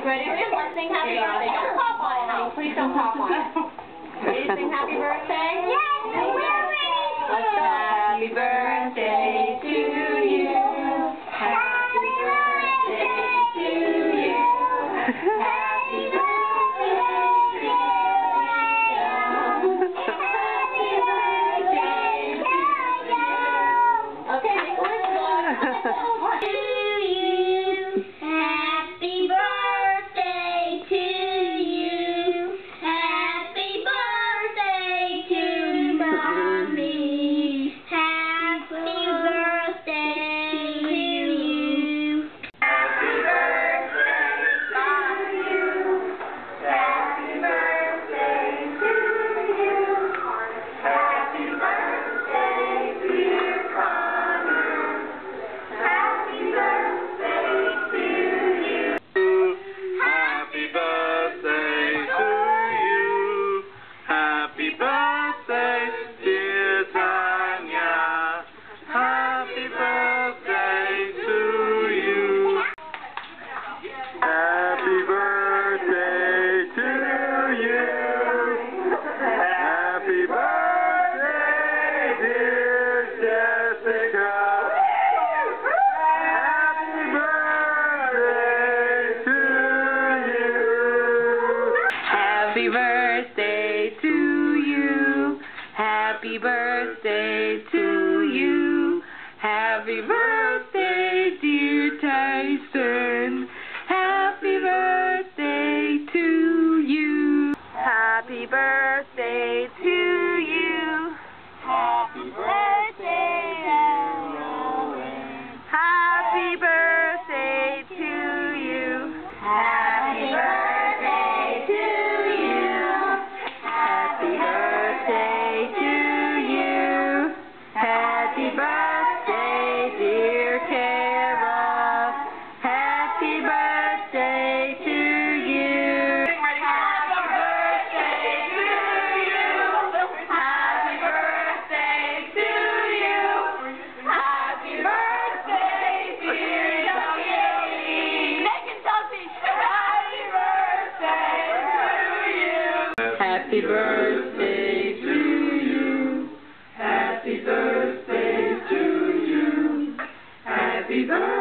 Ready? Let's sing happy birthday. Don't pop on it, honey. Please don't pop on it. Ready to sing happy birthday? Yes, we're ready. Let's go. Happy birthday to you. Happy birthday to you. Happy birthday to you. Happy birthday to you. Okay, Nicholas, go on. To you. Happy birthday to you. Happy birthday to Mommy. Happy birthday to you. Happy birthday to you. Happy birthday to you. Happy birthday, dear Connor. Happy birthday to you. Happy birthday to you. Happy birthday, dear Tanya. Happy birthday to you. Happy birthday to you. Happy birthday, dear Jessica. Happy birthday to you. Happy birthday to you. Happy birthday to you. Happy birthday, dear Tyson. Happy birthday to you. Happy birthday to you. Happy birthday, Rowan. Happy birthday to you. Happy birthday to you. Happy birthday to you. Happy birthday, dear Kara. Happy birthday to you. Happy birthday to you. Happy birthday to you. Happy birthday, dear Chelsea. Megan Chelsea. Happy birthday to you. Happy birthday to you. Happy birthday to you. Happy birthday.